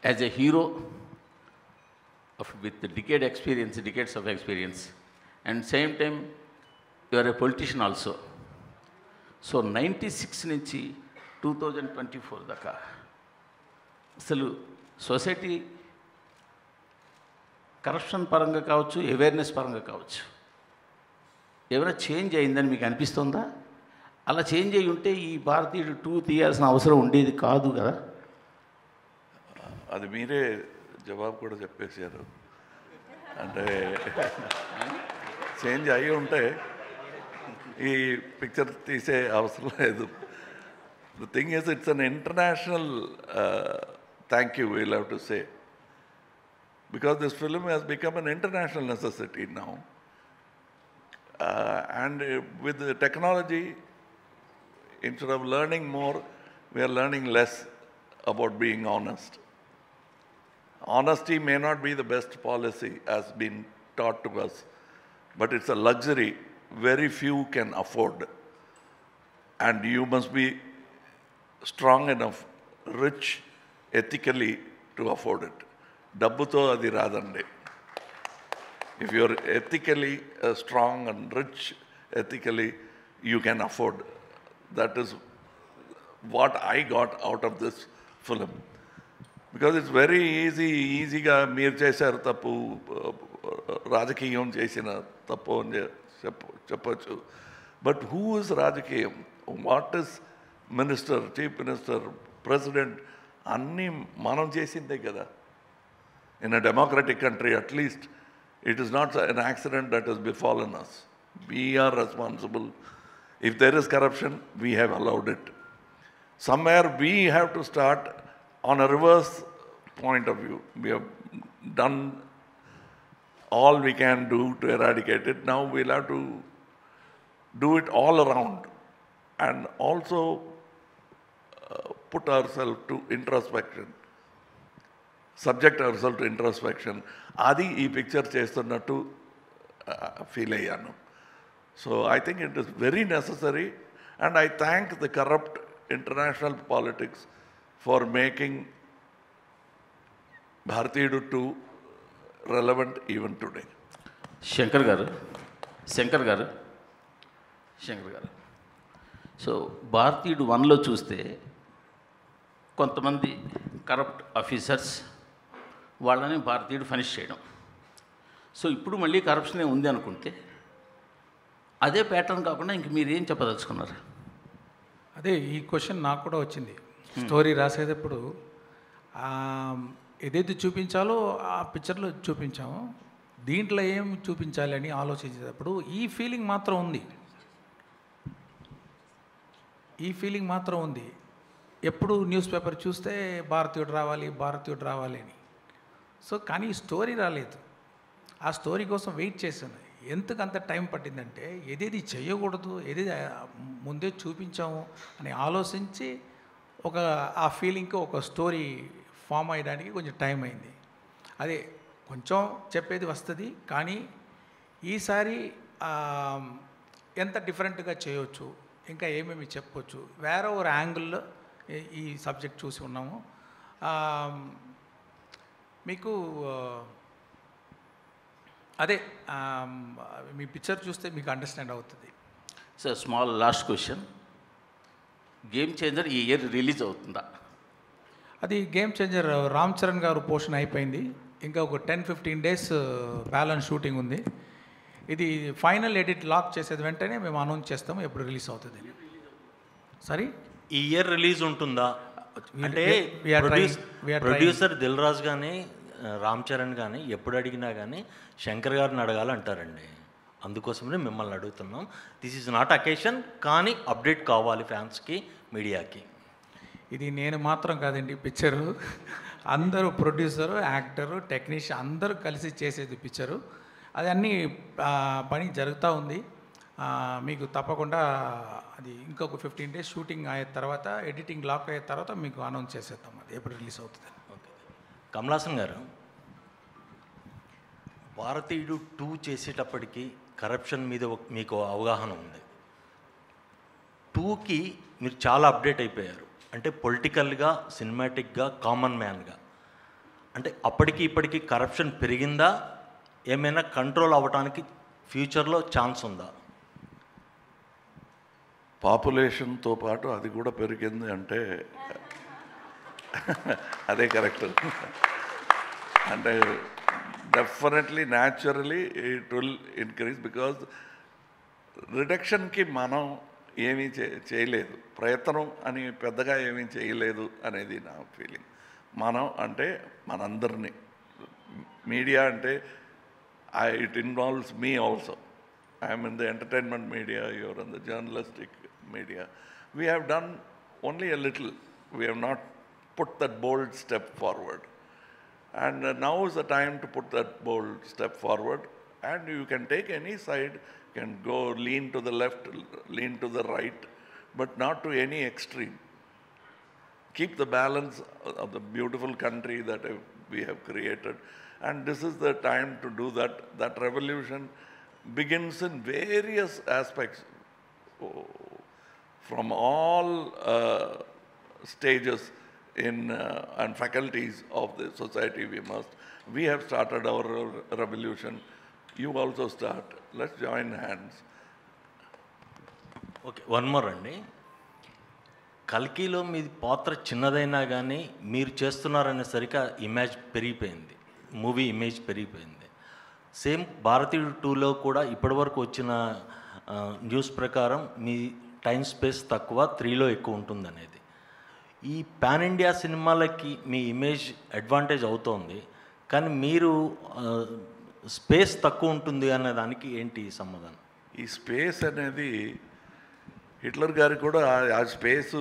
as a hero with decades of experience, and same time you are a politician also. So 96 నుంచి 2024 దాకా అసలు society corruption పరంగా కావచ్చు, awareness పరంగా కావచ్చు, ఏమైనా చేంజ్ అయిందని మీకు అనిపిస్తుందా? అలా చేంజ్ అయ్యి ఉంటే ఈ భారతీయుడు 2 తీయాల్సిన అవసరం ఉండేది కాదు కదా. అది మీరే జవాబు కూడా చెప్పేశారు. అంటే చేంజ్ అయ్యి ఉంటే ఈ పిక్చర్ తీసే అవసరం లేదు. The thing is it's an international thank you we'll have to say, because this film has become an international necessity now. And with the technology, instead of learning more, we are learning less about being honest. Honesty may not be the best policy as been taught to us, but it's a luxury very few can afford. And you must be strong enough, rich ethically to afford it. డబ్బుతో అది రాదండి. If you're ethically strong and rich ethically you can afford. That is what I got out of this film. Because it's very ఈజీగా మీరు చేశారు తప్పు, రాజకీయం చేసిన తప్పు అని చెప్పచ్చు. బట్ హూ ఇస్ రాజకీయం? What is minister, chief minister, president? అన్నీ మనం చేసిందే కదా. In a democratic country, at least, it is not an accident that has befallen us. We are responsible. If there is corruption, we have allowed it. Somewhere we have to start on a reverse point of view. We have done all we can do to eradicate it. Now we'll have to do it all around and also put ourselves to introspection. Subject our to introspection. అది ఈ picture చేస్తున్నట్టు feel అయ్యాను. So I think it is very necessary and I thank the corrupt international politics for making Bharateeyudu 2 relevant even today. Shankar గారు so భారతీయుడు 1లో చూస్తే కొంతమంది corrupt officers వాళ్ళని భారతీయుడు ఫినిష్ చేయడం. సో ఇప్పుడు మళ్ళీ కరప్షనే ఉంది అనుకుంటే అదే ప్యాటర్న్ కాకుండా ఇంక మీరు ఏం చెప్పదలుచుకున్నారు? అదే ఈ క్వశ్చన్ నాకు కూడా వచ్చింది. స్టోరీ రాసేటప్పుడు ఏదైతే చూపించాలో ఆ పిక్చర్లో చూపించాము, దీంట్లో ఏం చూపించాలి అని ఆలోచించేటప్పుడు ఈ ఫీలింగ్ మాత్రం ఉంది. ఎప్పుడు న్యూస్ పేపర్ చూస్తే భారతీయుడు రావాలి అని. సో కానీ స్టోరీ రాలేదు. ఆ స్టోరీ కోసం వెయిట్ చేశాను. ఎందుకు అంత టైం పట్టిందంటే ఏదేది చేయకూడదు, ఏదేది ముందే చూపించాము అని ఆలోచించి ఆ ఫీలింగ్కి ఒక స్టోరీ ఫామ్ అయ్యడానికి కొంచెం టైం అయింది. అదే కొంచెం చెప్పేది వస్తుంది, కానీ ఈసారి ఎంత డిఫరెంట్గా చేయవచ్చు, ఇంకా ఏమేమి చెప్పవచ్చు, వేరే ఒక యాంగిల్లో ఈ సబ్జెక్ట్ చూసి ఉన్నాము. మీకు అదే మీ పిక్చర్ చూస్తే మీకు అండర్స్టాండ్ అవుతుంది. Sir small last question, game changer ఈ ఇయర్ రిలీజ్ అవుతుందా? అది గేమ్ చేంజర్ రామ్ చరణ్ గారు పోర్షన్ అయిపోయింది. ఇంకా ఒక 10-15 డేస్ బ్యాలెన్స్ షూటింగ్ ఉంది. ఇది ఫైనల్ ఎడిట్ లాక్ చేసేది వెంటనే మేము అనౌన్స్ చేస్తాము ఎప్పుడు రిలీజ్ అవుతుంది. సరే, ఈ ఇయర్ రిలీజ్ ఉంటుందా అంటే ప్రొడ్యూసర్ దిల్ రాజు కానీ రామ్ చరణ్ కానీ ఎప్పుడు అడిగినా కానీ శంకర్ గారిని అడగాలంటారండి. అందుకోసమే మిమ్మల్ని అడుగుతున్నాం. దిస్ ఈజ్ నాట్ అకేషన్, కానీ అప్డేట్ కావాలి ఫ్యాన్స్కి, మీడియాకి. ఇది నేను మాత్రం కాదండి, పిక్చరు అందరూ ప్రొడ్యూసరు, యాక్టరు, టెక్నీషియన్ అందరూ కలిసి చేసేది పిక్చరు. అది అన్నీ పని జరుగుతూ ఉంది. మీకు తప్పకుండా అది ఇంకొక 15 డేస్ షూటింగ్ అయిన తర్వాత, ఎడిటింగ్ లాక్ అయిన తర్వాత మీకు అనౌన్స్ చేసేద్దాం అది ఎప్పుడు రిలీజ్ అవుతుంది. ఓకే. కమలాసన్ గారు, భారతీయుడు 2 చేసేటప్పటికి కరప్షన్ మీద మీకు అవగాహన ఉంది. 2కి మీరు చాలా అప్డేట్ అయిపోయారు. అంటే పొలిటికల్గా, సినిమాటిక్గా, కామన్ మ్యాన్గా. అంటే అప్పటికి ఇప్పటికీ కరప్షన్ పెరిగిందా, ఏమైనా కంట్రోల్ అవ్వడానికి ఫ్యూచర్లో ఛాన్స్ ఉందా? పాపులేషన్తో పాటు అది కూడా పెరిగింది అంటే అదే కరెక్ట్. అంటే definitely naturally it will increase, because రిడక్షన్కి మనం ఏమీ చేయలేదు, ప్రయత్నం అని పెద్దగా ఏమీ చేయలేదు అనేది నా ఫీలింగ్. మనం అంటే మనందరినీ, మీడియా అంటే it involves me also. I'm in the entertainment media, your in the journalistic media. We have done only a little. We have not put that bold step forward. And now is the time to put that bold step forward. And you can take any side, can go lean to the left, lean to the right, but not to any extreme. Keep the balance of the beautiful country that we have created. And this is the time to do that. That revolution begins in various aspects. From all stages and faculties of the society, we have started our revolution. You also start. Let's join hands. Okay, one more అండి. కల్కిలో మీ పాత్ర చిన్నదైనా కానీ మీరు చేస్తున్నారనేసరికి image పెరిగిపోయింది, movie image పెరిగిపోయింది. Same భారతీయుడు 2లో కూడా ఇప్పటివరకు వచ్చిన న్యూస్ ప్రకారం మీ టైం స్పేస్ తక్కువ, 3లో ఎక్కువ ఉంటుందనేది. ఈ పాన్ ఇండియా సినిమాలకి మీ ఇమేజ్ అడ్వాంటేజ్ అవుతోంది, కానీ మీరు స్పేస్ తక్కువ ఉంటుంది అనే దానికి ఏంటి సమాధానం? ఈ స్పేస్ అనేది హిట్లర్ గారికి కూడా ఆ స్పేసు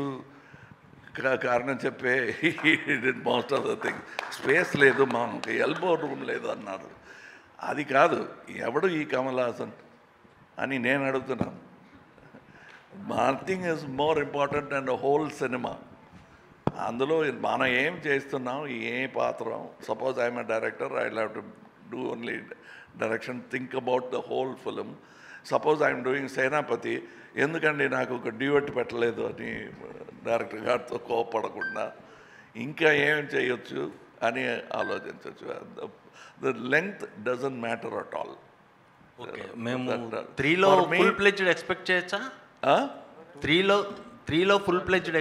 కారణం చెప్పే most of the thing. Space లేదు, మనకు ఎల్బో రూమ్ లేదు అన్నారు. అది కాదు, ఎవడు ఈ కమల్ హాసన్ అని నేను అడుగుతున్నాను. Nothing is more important and whole cinema. అందులో మనం ఏం చేస్తున్నాం, ఏ పాత్ర. Suppose I'm a director, I have to do only direction, think about the whole film. Suppose I'm doing Senapathi, ఎందుకండి నాకు ఒక డ్యూయట్ పెట్టలేదు అని డైరెక్టర్ గారితో కోపడకుండా ఇంకా ఏం చేయొచ్చు అని ఆలోచించవచ్చు. The length doesn't matter at all. Okay, మేము 3లో ఫుల్ ప్లెజ్డ్ ఎక్స్పెక్ట్ చేయొచ్చా? 3లో ఫుల్ ప్లెజ్డ్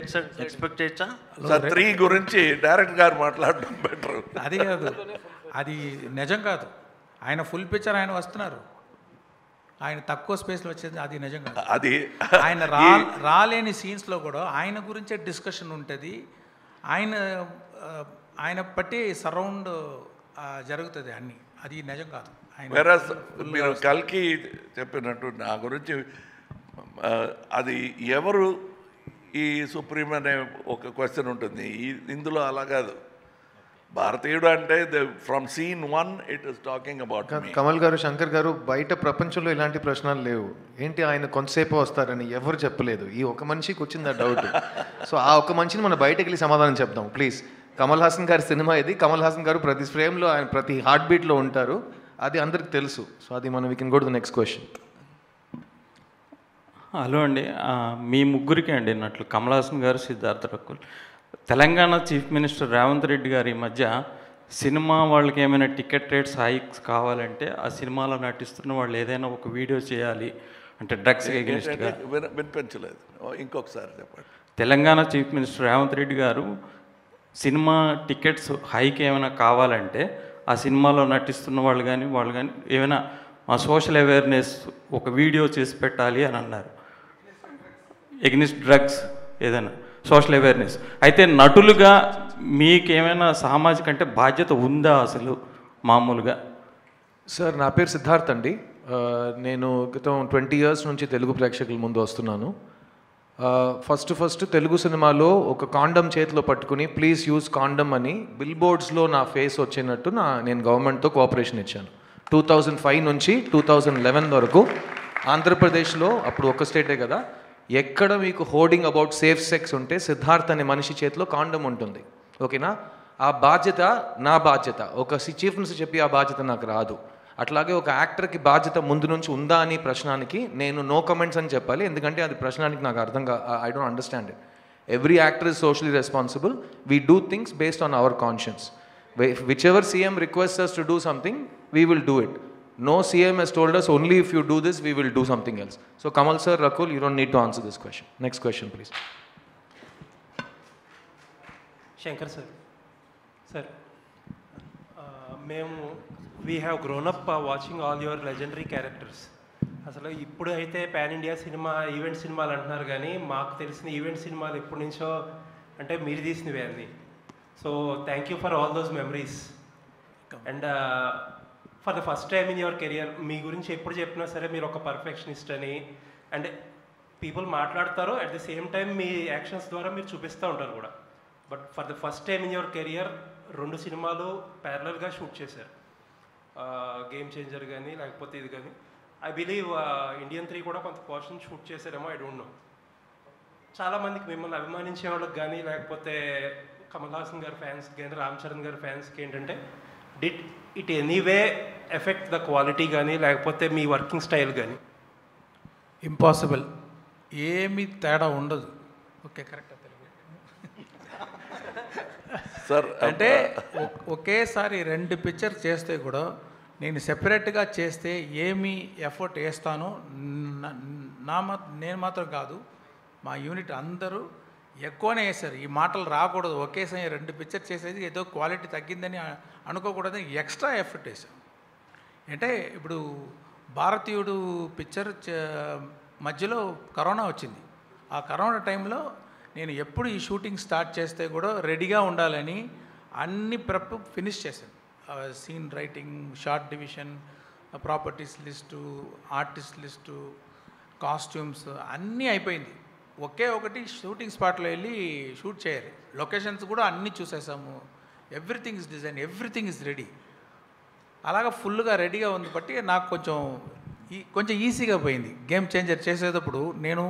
ఎక్స్పెక్ట్ చేయొచ్చా? సార్ 3 గురించి డైరెక్టర్ గారు మాట్లాడడం బెటర్. అది కాదు, అది నిజం కాదు. ఆయన ఫుల్ పిక్చర్ ఆయన వస్తున్నారు, ఆయన తక్కువ స్పేస్లో వచ్చేది అది నిజం కాదు. అది ఆయన రాలేని సీన్స్లో కూడా ఆయన గురించే డిస్కషన్ ఉంటుంది. ఆయన బట్టి సరౌండ్ జరుగుతుంది అన్నీ. అది నిజం కాదు. వెరస్ మీరు కల్కి చెప్పినట్టు నా గురించి అది ఎవరు ఈ సుప్రీం అనే ఒక క్వశ్చన్ ఉంటుంది. ఇందులో అలా కాదు. భారతీయుడు అంటే from scene 1 it is talking about me. Kamal garu, Shankar గారు, బయట ప్రపంచంలో ఇలాంటి ప్రశ్నలు లేవు. ఏంటి ఆయన కొంతసేపు వస్తారని ఎవరు చెప్పలేదు. ఈ ఒక మనిషికి వచ్చింది ఆ డౌట్. సో ఆ ఒక మనిషిని మనం బయటకు వెళ్ళి సమాధానం చెప్దాం ప్లీజ్. కమల్ హాసన్ గారి సినిమా ఇది. కమల్ హాసన్ గారు ప్రతి ఫ్రేమ్లో, ఆయన ప్రతి హార్ట్ బీట్లో ఉంటారు. అది అందరికి తెలుసు. సో అది మనం we can go to the next question. Hello అండి, మీ ముగ్గురికి అండి అన్నట్లు కమల్ హాసన్ గారు, సిద్ధార్థ రకుల్. తెలంగాణ చీఫ్ మినిస్టర్ రేవంత్ రెడ్డి గారి మధ్య సినిమా వాళ్ళకి ఏమైనా టికెట్ రేట్స్ హైక్స్ కావాలంటే ఆ సినిమాలో నటిస్తున్న వాళ్ళు ఏదైనా ఒక వీడియో చేయాలి అంటే డ్రగ్స్ ఎగెనిస్ట్గా. వినిపించలేదు, ఇంకొకసారి చెప్పండి. తెలంగాణ చీఫ్ మినిస్టర్ రేవంత్ రెడ్డి గారు సినిమా టికెట్స్ హైక్ ఏమైనా కావాలంటే ఆ సినిమాలో నటిస్తున్న వాళ్ళు కానీ ఏమైనా సోషల్ అవేర్నెస్ ఒక వీడియో చేసి పెట్టాలి అని అన్నారు. ఎగ్నిస్ట్ డ్రగ్స్ ఏదైనా సోషల్ అవేర్నెస్. అయితే నటులుగా మీకేమైనా సామాజిక అంటే బాధ్యత ఉందా అసలు మామూలుగా? సార్, నా పేరు సిద్ధార్థ్ అండి. నేను గతం 20 years నుంచి తెలుగు ప్రేక్షకుల ముందు వస్తున్నాను. ఫస్ట్ తెలుగు సినిమాలో ఒక కాండమ్ చేతిలో పట్టుకుని ప్లీజ్ యూజ్ కాండమ్ అని బిల్ బోర్డ్స్లో నా ఫేస్ వచ్చినట్టు నేను గవర్నమెంట్తో కోఆపరేషన్ ఇచ్చాను. 2005 నుంచి 2011 వరకు ఆంధ్రప్రదేశ్లో, అప్పుడు ఒక స్టేటే కదా, ఎక్కడ మీకు హోర్డింగ్ అబౌట్ సేఫ్ సెక్స్ ఉంటే సిద్ధార్థ్ అనే మనిషి చేతిలో కాండమ్ ఉంటుంది. ఓకేనా? ఆ బాధ్యత నా బాధ్యత. ఒక చీఫ్ మినిస్టర్ చెప్పి ఆ బాధ్యత నాకు రాదు. అట్లాగే ఒక యాక్టర్కి బాధ్యత ముందు నుంచి ఉందా అని ప్రశ్నానికి నేను నో కమెంట్స్ అని చెప్పాలి. ఎందుకంటే అది ప్రశ్నానికి నాకు I don't understand it. Every actor is socially responsible. We do things based on hour conscience. Whichever CM requests us to do something, we will do it. No CM has told us only if you do this, we will do something else. So Kamal sir, Rakul, you don't need to answer this question. Next question, please. Shankar sir. Sir, we have grown up watching all your legendary characters. అసలు ఇప్పుడు అయితే pan India cinema event సినిమాలు అంటున్నారు కానీ మాకు తెలిసిన event సినిమాలు ఎప్పటి నుంచో అంటే మీరు తీసినవే అన్నీ. So thank you for all those memories. And for the first time in your career మీ గురించి ఎప్పుడు చెప్పినా సరే మీరు ఒక పర్ఫెక్షనిస్ట్ అని అండ్ పీపుల్ మాట్లాడతారు, అట్ ది సేమ్ టైం మీ యాక్షన్స్ ద్వారా మీరు చూపిస్తూ ఉంటారు కూడా. But for the first time in your career 2 సినిమాలు ప్యారలల్గా షూట్ చేశారు, గేమ్ చేంజర్ కానీ లేకపోతే ఇది కానీ. ఐ బిలీవ్ ఇండియన్ 3 కూడా కొంత పోర్షన్ షూట్ చేశారేమో, ఐ డోంట్ నో. చాలామందికి మిమ్మల్ని అభిమానించే వాళ్ళకి కానీ లేకపోతే కమల్ హాసన్ గారి ఫ్యాన్స్ కానీ రామ్ చరణ్ గారి ఫ్యాన్స్కి ఏంటంటే did it anyway effect the quality కానీ లేకపోతే మీ వర్కింగ్ స్టైల్ కానీ? ఇంపాసిబుల్, ఏమీ తేడా ఉండదు. Okay, correct. సార్ అంటే ఒకేసారి 2 పిక్చర్స్ చేస్తే కూడా నేను సెపరేట్గా చేస్తే ఏమి ఎఫర్ట్ వేస్తానో నేను మాత్రం కాదు, మా యూనిట్ అందరూ ఎక్కువనే వేశారు. ఈ మాటలు రాకూడదు, ఒకేసారి 2 పిక్చర్ చేసేది ఏదో క్వాలిటీ తగ్గిందని అనుకోకూడదని ఎక్స్ట్రా ఎఫర్ట్ వేసాం. అంటే ఇప్పుడు భారతీయుడు పిక్చర్ మధ్యలో కరోనా వచ్చింది. ఆ కరోనా టైంలో నేను ఎప్పుడు ఈ షూటింగ్ స్టార్ట్ చేస్తే కూడా రెడీగా ఉండాలని అన్ని ప్రెప్ ఫినిష్ చేశాను. Scene writing, shot division, properties list, artist list, costumes అన్నీ అయిపోయింది. ఒకే ఒకటి షూటింగ్ స్పాట్లో వెళ్ళి షూట్ చేయాలి. లొకేషన్స్ కూడా అన్నీ చూసేసాము. Everything is design, everything is ready. అలాగా ఫుల్గా రెడీగా ఉంది బట్టి నాకు కొంచెం ఈజీగా పోయింది. గేమ్ చేంజర్ చేసేటప్పుడు నేను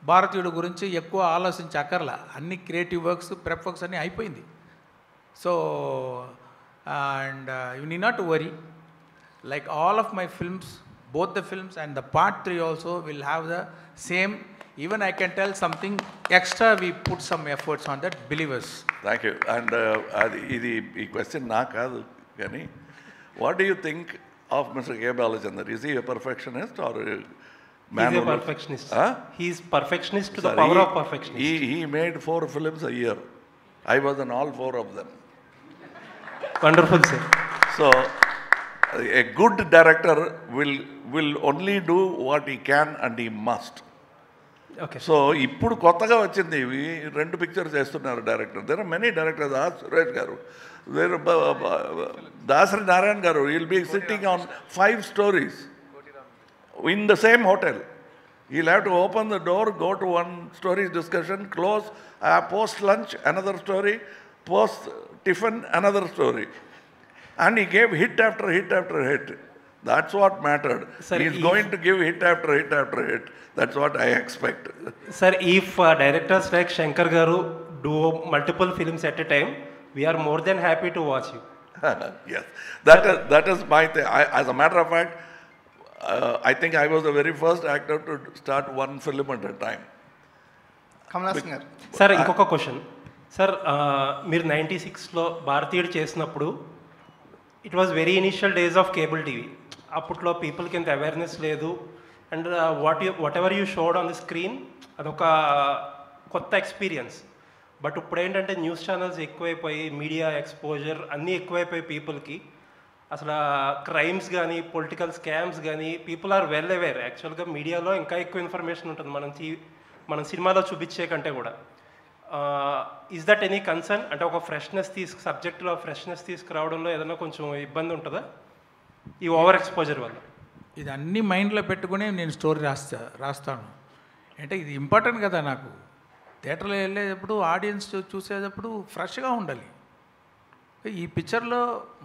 భారతీయుడు గురించి ఎక్కువ ఆలోచించక్కర్లా, అన్ని క్రియేటివ్ వర్క్స్, ప్రెప్ వర్క్స్ అన్నీ అయిపోయింది. So and you need not to worry, like all of my films, both the films and the part 3 also will have the same. Even I can tell something extra, we put some efforts on that, believers. Thank you. And this question na kaadu gani, what do you think of Mr. K. Balachandran? Is he a perfectionist or a man? He's a perfectionist. He is perfectionist to the power of perfectionist. He made 4 films a year. I was in all 4 of them. Wonderful, sir. So a good director will only do what he can and he must. Okay. So ఇప్పుడు కొత్తగా వచ్చింది, 2 pictures చేస్తున్నారు director. There are many directors. Suresh garu, there Dasari Narayana garu, will be sitting on 5 stories in the same hotel. He'll have to open the door, go to one story discussion, close, post lunch another story, post tiffin another story. And he gave hit after hit after hit. That's what mattered. Sir, he is going to give hit after hit after hit. That's what I expect. Sir, if directors like Shankar Garu do multiple films at a time, we are more than happy to watch you. Yes, that is my thing. As a matter of fact, I think I was the very first actor to start 1 film at a time. Kamal Haasan garu. Sir ఇంకొక question. Sir మీరు 96లో భారతీయుడు చేసినప్పుడు it was very initial days of cable TV. అప్పట్లో పీపుల్కి ఎంత awareness లేదు. And whatever you showed on the screen అదొక కొత్త ఎక్స్పీరియన్స్. బట్ ఇప్పుడు ఏంటంటే న్యూస్ ఛానల్స్ ఎక్కువైపోయి, మీడియా ఎక్స్పోజర్ అన్నీ ఎక్కువైపోయి పీపుల్కి. అసలు క్రైమ్స్ కానీ పొలిటికల్ స్కామ్స్ కానీ పీపుల్ ఆర్ వెల్ అవేర్. యాక్చువల్గా మీడియాలో ఇంకా ఎక్కువ ఇన్ఫర్మేషన్ ఉంటుంది మనం సినిమాలో చూపించే కంటే కూడా. Is that any concern? అంటే ఒక సబ్జెక్ట్లో ఫ్రెష్నెస్ తీసుకురావడంలో ఏదైనా కొంచెం ఇబ్బంది ఉంటుందా ఈ ఓవర్ ఎక్స్పోజర్ వల్ల? ఇది అన్ని మైండ్లో పెట్టుకుని నేను స్టోరీ రాస్తాను. అంటే ఇది ఇంపార్టెంట్ కదా నాకు. థియేటర్లో వెళ్ళేటప్పుడు ఆడియన్స్ చూసేటప్పుడు ఫ్రెష్గా ఉండాలి. ఈ పిక్చర్లో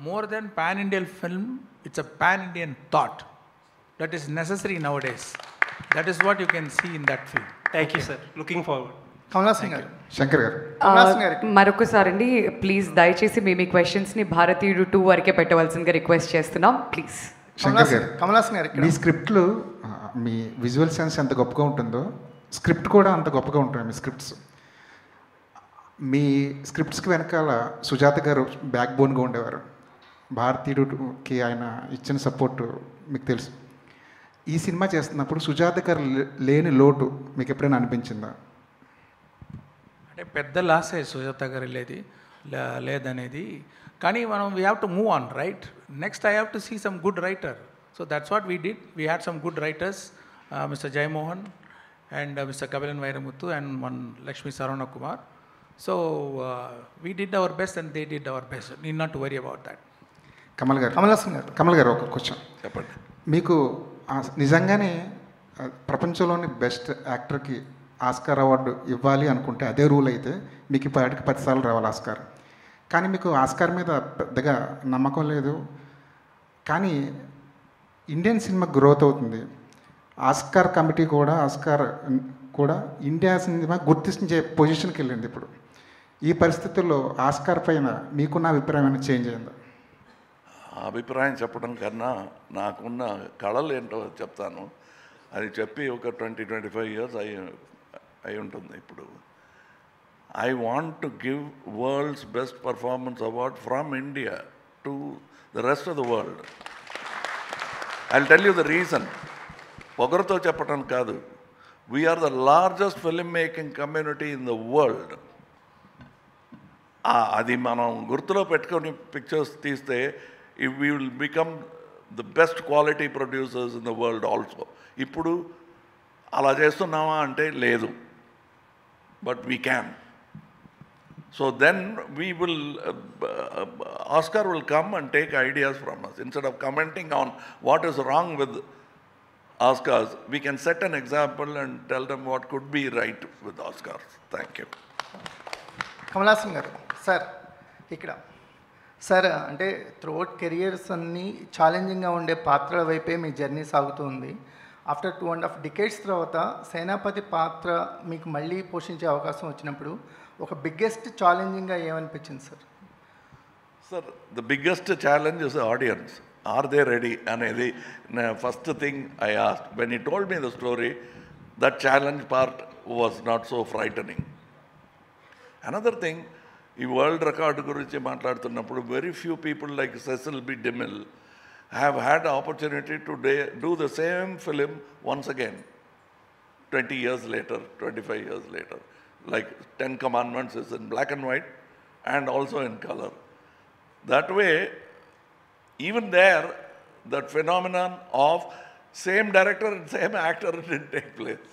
more than pan Indian film, it's a pan Indian thought that is necessary nowadays. That is what you can see in that film. Thank you sir. Looking forward. Kamal Haasan garu. Shankar గారు. మరొకసారి అండి, ప్లీజ్ దయచేసి మీ క్వశ్చన్స్ని భారతీయుడు 2 వరకే పెట్టవలసిందిగా రిక్వెస్ట్ చేస్తున్నాం, please. Shankar గారు, కమలాసన్ గారు, మీ స్క్రిప్ట్లు, మీ విజువల్ సెన్స్ ఎంత గొప్పగా ఉంటుందో స్క్రిప్ట్ కూడా అంత గొప్పగా ఉంటుంది. మీ స్క్రిప్ట్స్ మీ స్క్రిప్ట్స్కి వెనకాల సుజాత గారు బ్యాక్ బోన్గా ఉండేవారు. భారతీయుడికి ఆయన ఇచ్చిన సపోర్టు మీకు తెలుసు. ఈ సినిమా చేస్తున్నప్పుడు సుజాత గారు లేని లోటు మీకు ఎప్పుడైనా అనిపించిందా? అంటే పెద్ద లాసే సుజాత గారు లేదనేది. కానీ మనం we have to move on, right? Next I have to see some good writer. So that's what we did. We had some good writers, mister Jayamohan and Mr. Kabilan Vairamuthu and one Lakshmi Sarvana Kumar. So we did our best and they did our best. Need not to worry about that. Kamal గారు ఒక question చెప్పండి. మీకు నిజంగానే ప్రపంచంలోని best యాక్టర్కి Oscar award ఇవ్వాలి అనుకుంటే అదే rule అయితే మీకు ఇప్పటికి 10 సార్లు రావాలి ఆస్కార్. కానీ మీకు ఆస్కార్ మీద పెద్దగా నమ్మకం లేదు. కానీ ఇండియన్ సినిమా గ్రోత్ అవుతుంది. ఆస్కార్ కమిటీ కూడా ఇండియా సినిమా గుర్తించే పొజిషన్కి వెళ్ళింది ఇప్పుడు. ఈ పరిస్థితుల్లో ఆస్కార్ పైన మీకున్న అభిప్రాయం ఏమైనా చేంజ్ అయిందా? అభిప్రాయం చెప్పడం కన్నా నాకున్న కళలు ఏంటో చెప్తాను. అది చెప్పి ఒక 20-25 years అయి ఉంటుంది ఇప్పుడు. I want to give world's best performance award from India to the rest of the world. I will tell you the reason. పొగరుతో చెప్పడం కాదు. We're the largest film making community in the world. అది మనం గుర్తులో పెట్టుకొని pictures తీస్తే we will become the best quality producers in the world also. ఇప్పుడు అలా చేస్తున్నామా అంటే లేదు, but we can. So then we will Oscar will come and take ideas from us. Instead of commenting on what is wrong with Oscars, we can set an example and tell them what could be right with Oscars. Thank you. Kamal Haasan garu, sir ఇక్కడ sir అంటే throughout careers అన్నీ ఛాలెంజింగ్గా ఉండే పాత్రల వైపే మీ journey సాగుతుంది. After 2.5 decades తర్వాత సేనాపతి పాత్ర మీకు మళ్ళీ పోషించే అవకాశం వచ్చినప్పుడు ఒక బిగ్గెస్ట్ ఛాలెంజింగ్గా ఏమనిపించింది sir? Sir, the biggest challenge is the audience. Are they ready? అనేది first thing I asked. When he told me the story, that challenge part was not so frightening. Another thing, ఈ world record గురించి మాట్లాడుతున్నప్పుడు very few people like Cecil B. DeMille have had the opportunity to do the same film once again, 20 years later, 25 years later. Like 10 Commandments is in black and white and also in color. That way, even there, that phenomenon of same director and same actor didn't take place.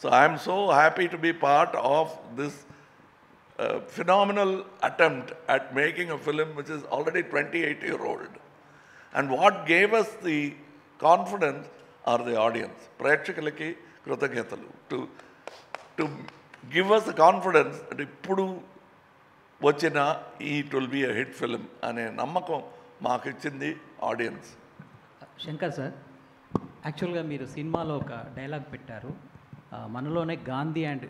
So I am so happy to be part of this phenomenal attempt at making a film which is already 28-year-old. And what gave us the confidence are the audience. Prekshakalaki krutajnatalu to give us the confidence that ippudu vachina it will be a hit film ane nammakam మాకు ఇచ్చింది audience. Shankar sir, యాక్చువల్గా మీరు సినిమాలో ఒక dialogue పెట్టారు, మనలోనే Gandhi and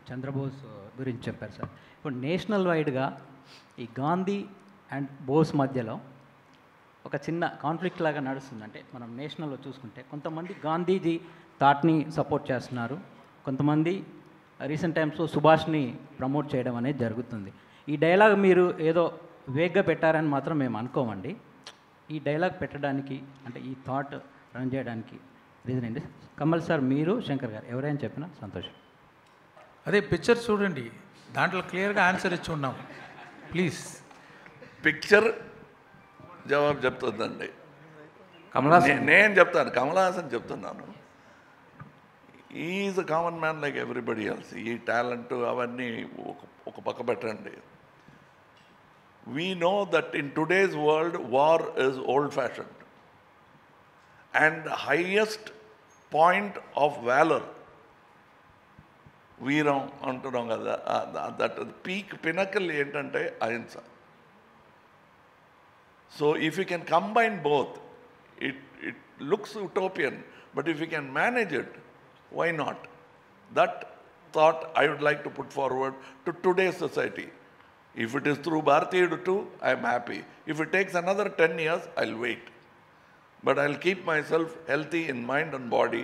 Chandrabose గురించి చెప్పారు సార్. ఇప్పుడు నేషనల్ వైడ్గా ఈ గాంధీ అండ్ బోస్ మధ్యలో ఒక చిన్న కాన్ఫ్లిక్ట్ లాగా నడుస్తుంది. అంటే మనం నేషనల్లో చూసుకుంటే కొంతమంది గాంధీజీ థాట్ని సపోర్ట్ చేస్తున్నారు, కొంతమంది రీసెంట్ టైమ్స్లో సుభాష్ని ప్రమోట్ చేయడం అనేది జరుగుతుంది. ఈ డైలాగ్ మీరు ఏదో వేగ్గా పెట్టారని మాత్రం మేము అనుకోమండి. ఈ డైలాగ్ పెట్టడానికి అంటే ఈ థాట్ రన్ చేయడానికి రీజన్ ఏంటి? కమల్ సార్, మీరు, శంకర్ గారు ఎవరైనా చెప్పినా సంతోషం. అదే పిక్చర్ చూడండి, దాంట్లో క్లియర్గా ఆన్సర్ ఇచ్చి ఉన్నాం. ప్లీజ్ పిక్చర్ జవాబు చెప్తుందండి. నేను చెప్తాను, కమల్ హాసన్ చెప్తున్నాను. Is a common man like everybody else. ఈ టాలెంట్ అవన్నీ ఒక పక్క పెట్టండి. We know that in today's world, war is old-fashioned. And the highest point of valor, veeram antunam kada, that peak pinnacle entante ahimsa. So if you can combine both, it looks utopian, but if you can manage it, why not? That thought I would like to put forward to today's society. If it is through Bharatiya 2, I am happy. If it takes another 10 years, I'll wait. But I'll keep myself healthy in mind and body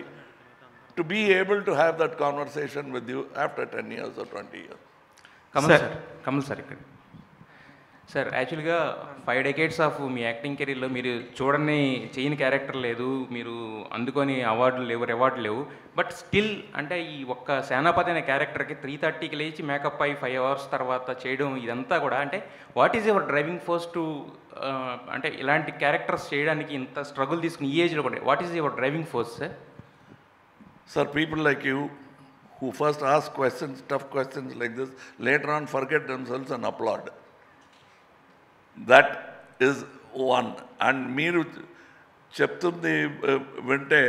to be able to have that conversation with you after 10 years or 20 years. Kamal sir ఇక్కడ sir యాక్చువల్గా 5 decades of me acting కెరీర్లో మీరు చూడని చేయని character లేదు, మీరు అందుకొని అవార్డులు లేవు, రివార్డులు లేవు, బట్ స్టిల్ అంటే ఈ ఒక్క సేనాపతి అనే క్యారెక్టర్కి 3:30కి లేచి మేకప్ అయ్యి 5 hours తర్వాత చేయడం ఇదంతా కూడా అంటే what is your driving force to అంటే ఇలాంటి క్యారెక్టర్స్ చేయడానికి ఇంత స్ట్రగుల్ తీసుకుని ఈ ఏజ్లో కూడా what is your driving force sir? Sir, people like you who first ask questions, tough questions like this, later on forget themselves and applaud. That is one. And మీరు చెప్తుంది వింటే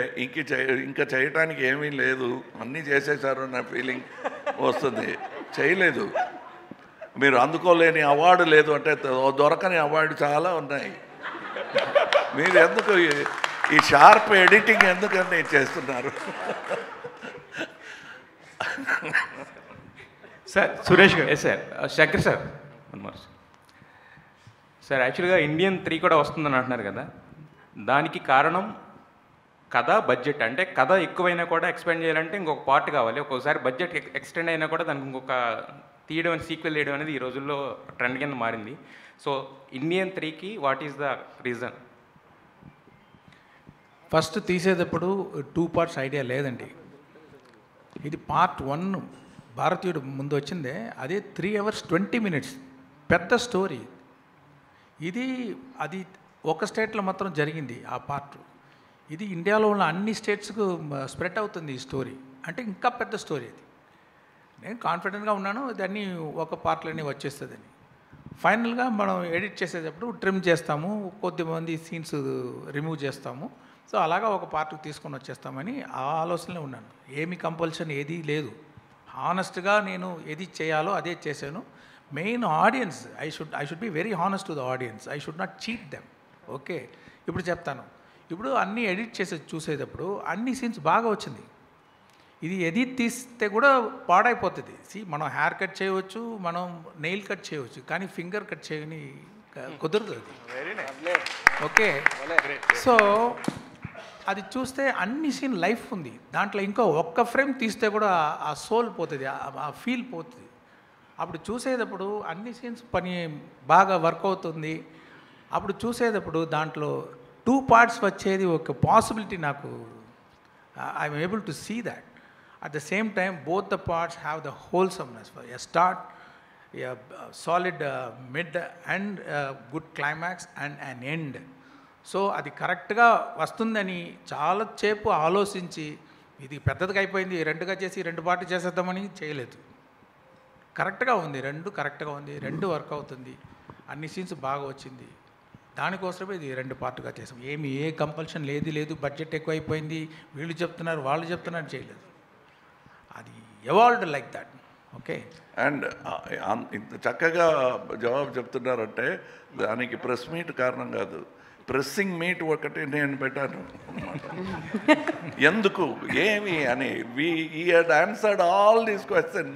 ఇంకా చేయటానికి ఏమీ లేదు, అన్నీ చేసేసారు అన్న ఫీలింగ్ వస్తుంది. చేయలేదు, మీరు అందుకోలేని అవార్డు లేదు అంటే దొరకని అవార్డు చాలా ఉన్నాయి. మీరు ఎందుకు ఈ షార్ప్ ఎడిటింగ్ ఎందుకని చేస్తున్నారు? సార్ సురేష్ గారు సార్ శంకర్ సార్ సార్ యాక్చువల్గా ఇండియన్ 3 కూడా వస్తుందని అంటున్నారు కదా, దానికి కారణం కథ, బడ్జెట్. అంటే కథ ఎక్కువైనా కూడా ఎక్స్పెండ్ చేయాలంటే ఇంకొక పార్ట్ కావాలి, ఒక్కొక్కసారి బడ్జెట్ ఎక్స్టెండ్ అయినా కూడా దానికి ఇంకొక తీయడం సీక్వెల్ చేయడం అనేది ఈ రోజుల్లో ట్రెండ్ కింద మారింది. సో ఇండియన్ 3కి what is the reason? First తీసేటప్పుడు 2 parts ఐడియా లేదండి. ఇది Part 1 భారతీయుడు ముందు వచ్చిందే, అదే 3 hours 20 minutes పెద్ద స్టోరీ. అది ఒక స్టేట్లో మాత్రం జరిగింది ఆ పార్ట్. ఇది ఇండియాలో ఉన్న అన్ని స్టేట్స్కు స్ప్రెడ్ అవుతుంది ఈ స్టోరీ, అంటే ఇంకా పెద్ద స్టోరీ అది. నేను కాన్ఫిడెంట్గా ఉన్నాను దాన్ని ఒక పార్ట్లోనే వచ్చేస్తుందని. ఫైనల్గా మనం ఎడిట్ చేసేటప్పుడు ట్రిమ్ చేస్తాము, కొద్దిమంది సీన్స్ రిమూవ్ చేస్తాము. సో అలాగా ఒక పార్ట్కి తీసుకొని వచ్చేస్తామని ఆ ఆలోచనలో ఉన్నాను. ఏమి కంపల్షన్ ఏదీ లేదు, హానెస్ట్గా నేను ఏది చేయాలో అదే చేశాను. Main audience, I should be very honest to the audience, I should not cheat them. Okay, ఇప్పుడు చెప్తాను. ఇప్పుడు అన్నీ ఎడిట్ చేసి చూసేటప్పుడు అన్ని సీన్స్ బాగా వచ్చింది. ఇది ఎడిట్ తీస్తే కూడా పాడైపోతుంది. మనం హెయిర్ కట్ చేయవచ్చు, మనం నెయిల్ కట్ చేయవచ్చు, కానీ ఫింగర్ కట్ చేయని కుదరదు అది. ఓకే, సో అది చూస్తే అన్ని సీన్ లైఫ్ ఉంది దాంట్లో. ఇంకో ఒక్క ఫ్రేమ్ తీస్తే కూడా ఆ సోల్ పోతుంది, ఆ ఫీల్ పోతుంది. అప్పుడు చూసేటప్పుడు అన్ని సీన్స్ పని బాగా వర్క్ అవుతుంది. అప్పుడు చూసేటప్పుడు దాంట్లో 2 parts వచ్చేది ఒక పాసిబిలిటీ నాకు. I'm able to see that. At the same time both the parts have the wholesomeness, a start, a solid mid and good climax and an end. So అది కరెక్ట్గా వస్తుందని చాలా సేపు ఆలోచించి, ఇది పెద్దదిగా అయిపోయింది 2గా చేసి 2 పార్ట్లు చేసేద్దామని చేయలేదు. కరెక్ట్గా ఉంది, 2 కరెక్ట్గా ఉంది, 2 వర్క్ అవుతుంది, అన్ని సీన్స్ బాగా వచ్చింది. దానికోసమే ఇది 2 పార్ట్గా చేసాం. ఏ కంపల్షన్ లేదు, బడ్జెట్ ఎక్కువైపోయింది, వీళ్ళు చెప్తున్నారు వాళ్ళు చెప్తున్నారు, చేయలేదు. అది evolved like that. Okay, and ఇంత చక్కగా జవాబు చెప్తున్నారంటే దానికి ప్రెస్ మీట్ కారణం కాదు, ప్రెస్సింగ్ మీట్ ఒకటి నేను పెట్టాను. ఎందుకు ఏమి అని he had answered all these questions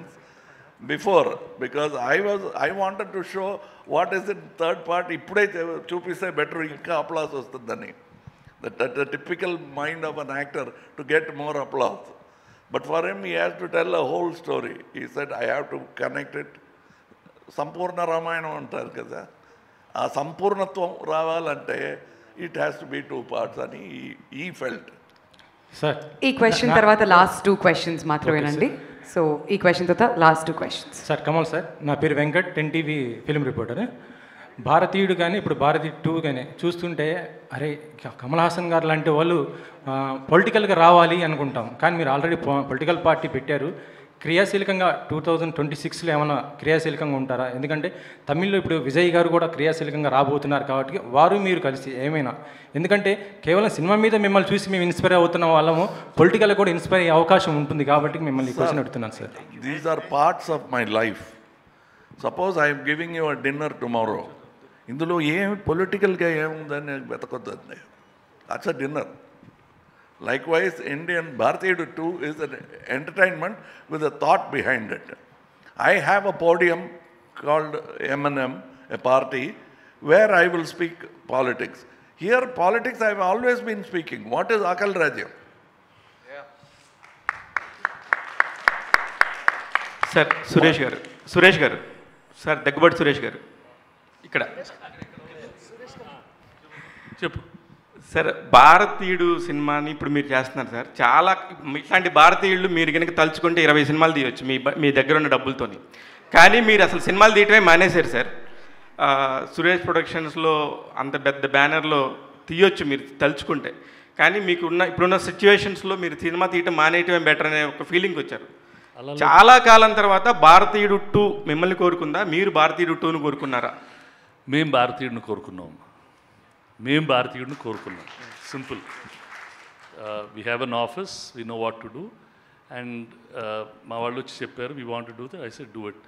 before, because I wanted to show what is in third part. ఇప్పుడే చూపిస్తే బెటర్, ఇంకా అప్లాస్ వస్తుందని. The typical mind of an actor to get more applause. But for him, he has to tell a whole story. He said, I have to connect it. సంపూర్ణ రామాయణం అంటారు కదా, ఆ సంపూర్ణత్వం రావాలంటే it has to be 2 parts అని ఈ felt. Sir ఈ question తర్వాత last 2 questions మాత్రమేనండి. So ఈ క్వశ్చన్ తర్వాత last 2 questions. Sir Kamal sir, నా పేరు వెంకట్, 10TV ఫిల్మ్ రిపోర్టర్. భారతీయుడు కానీ ఇప్పుడు భారతీయ 2 కానీ చూస్తుంటే అరే కమల్ హాసన్ గారు లాంటి వాళ్ళు పొలిటికల్గా రావాలి అనుకుంటాం, కానీ మీరు ఆల్రెడీ పొలిటికల్ పార్టీ పెట్టారు. క్రియాశీలకంగా 2026లో ఏమైనా క్రియాశీలకంగా ఉంటారా? ఎందుకంటే తమిళ్లో ఇప్పుడు విజయ్ గారు కూడా క్రియాశీలకంగా రాబోతున్నారు కాబట్టి వారు మీరు కలిసి ఏమైనా, ఎందుకంటే కేవలం సినిమా మీద మిమ్మల్ని చూసి మేము ఇన్స్పైర్ అవుతున్న వాళ్ళము, పొలిటికల్ కూడా ఇన్స్పైర్ అయ్యే అవకాశం ఉంటుంది కాబట్టి మిమ్మల్ని క్వశ్చన్ అడుగుతున్నాను sir. These are parts of my life. Suppose I'm giving you a dinner tomorrow, ఇందులో ఏమి పొలిటికల్గా ఏముందని వెతకొద్దండి, that's a dinner. Likewise, Indian Bharatiya 2 is an entertainment with a thought behind it. I have a podium called M&M, a party, where I will speak politics. Here, politics I have always been speaking. What is Akal Rajyam? Sir Suresh గారు, సురేష్ గారు, sir Daggubati Suresh గారు ఇక్కడ చెప్పు sir. భారతీయుడు సినిమాని ఇప్పుడు మీరు చేస్తున్నారు సార్. చాలా ఇట్లాంటి భారతీయుళ్ళు మీరు కనుక తలుచుకుంటే 20 సినిమాలు తీయవచ్చు మీ దగ్గర ఉన్న డబ్బులతోని. కానీ మీరు అసలు సినిమాలు తీయటమే మానేశారు సార్. సురేష్ ప్రొడక్షన్స్లో అంత పెద్ద బ్యానర్లో తీయొచ్చు మీరు తలుచుకుంటే. కానీ ఇప్పుడున్న సిచ్యువేషన్స్లో మీరు సినిమా తీయటం మానేయటమే బెటర్ అనే ఒక ఫీలింగ్ వచ్చారు. చాలా కాలం తర్వాత భారతీయుడు 2 మిమ్మల్ని కోరుకుందా, మీరు భారతీయుడు 2ను కోరుకున్నారా? మేము భారతీయుడిని కోరుకున్నాం. Simple. We have an office, we know what to do. And మా వాళ్ళు వచ్చి చెప్పారు we want to do that. I said do it.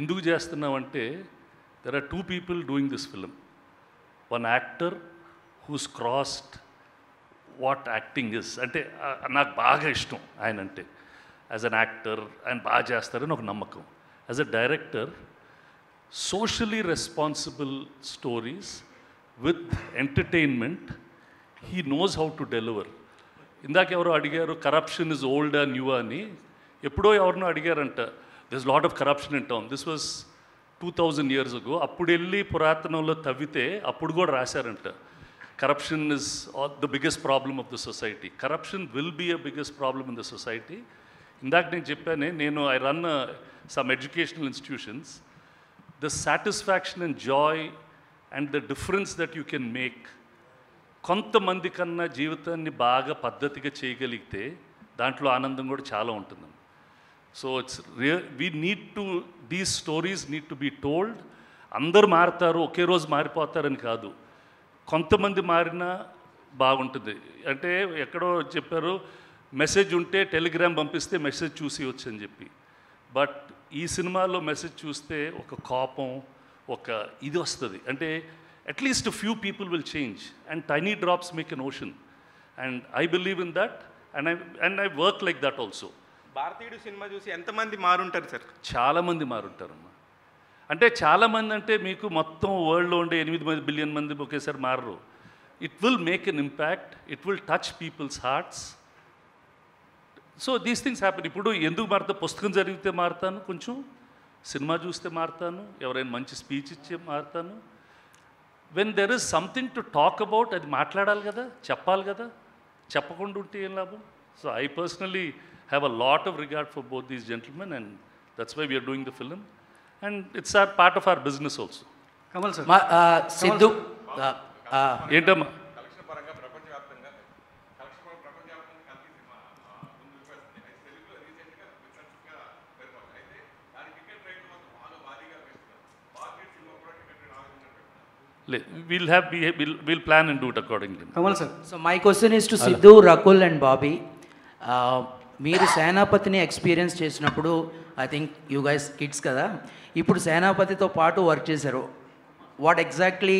ఎందుకు చేస్తున్నామంటే there are 2 people doing this film. One actor who's crossed what acting is. అంటే నాకు బాగా ఇష్టం ఆయన అంటే. యాజ్ అన్ యాక్టర్ ఆయన బాగా చేస్తారని ఒక నమ్మకం. As a director, socially responsible stories with entertainment he knows how to deliver. ఇందాక ఎవరో అడిగారు కరప్షన్ ఇస్ ఓల్డ్ న్యూ అని. ఎప్పుడో ఎవరినో అడిగారంట, this lot of corruption in town. This was 2000 years ago. అప్పుడు వెళ్ళి పురాతనంలో తవ్వితే అప్పుడు కూడా రాశారంట, corruption is the biggest problem of the society. Corruption will be a biggest problem in the society. ఇందాక నేను చెప్పానే, I run some educational institutions. The satisfaction and joy and the difference that you can make, కొంతమంది కన్నా జీవితాన్ని బాగా పద్ధతిగా చేయగలిగితే దాంట్లో ఆనందం కూడా చాలా ఉంటుంది. So these stories need to be told. అందరూ మారుతారు, ఒకే రోజు మారిపోతారని కాదు. కొంతమంది మారినా బాగుంటుంది. అంటే ఎక్కడో చెప్పారు, మెసేజ్ ఉంటే టెలిగ్రామ్ పంపిస్తే మెసేజ్ చూసి వచ్చని చెప్పి. బట్ ఈ సినిమాలో మెసేజ్ చూస్తే ఒక కోపం, ఒక ఇది వస్తుంది. అంటే at least few people will change and tiny drops make an ocean. And I believe in that and I work like that also. భారతీయుడు సినిమా చూసి ఎంతమంది మారుంటారు సార్? చాలామంది మారుంటారమ్మా. అంటే చాలామంది అంటే మీకు మొత్తం వరల్డ్లో ఉండే 8 బిలియన్ మంది ఒకేసారి మారరు. It will make an impact, it will touch people's hearts. So these things happen. ఇప్పుడు ఎందుకు మారుతా? పుస్తకం చదివితే మారుతాను, కొంచెం సినిమా చూస్తే మారుతాను, ఎవరైనా మంచి స్పీచ్ ఇచ్చి మారుతాను. When there is something to talk about, అది మాట్లాడాలి కదా, చెప్పాలి కదా. చెప్పకుండా ఉంటే ఏం లాభం? So I personally have a lot of regard for both these gentlemen and that's why we're doing the film. And it's our part of our business also. Kamal sir. Sidhu. ఏంటమ్మా? We'll plan and do it accordingly. Kamal sir. So my question is to Sidhu, Rakul and Bobby. మీరు సేనాపతిని experience చేసినప్పుడు, I think you guys kids కదా, ఇప్పుడు సేనాపతితో పాటు work చేశారు. What exactly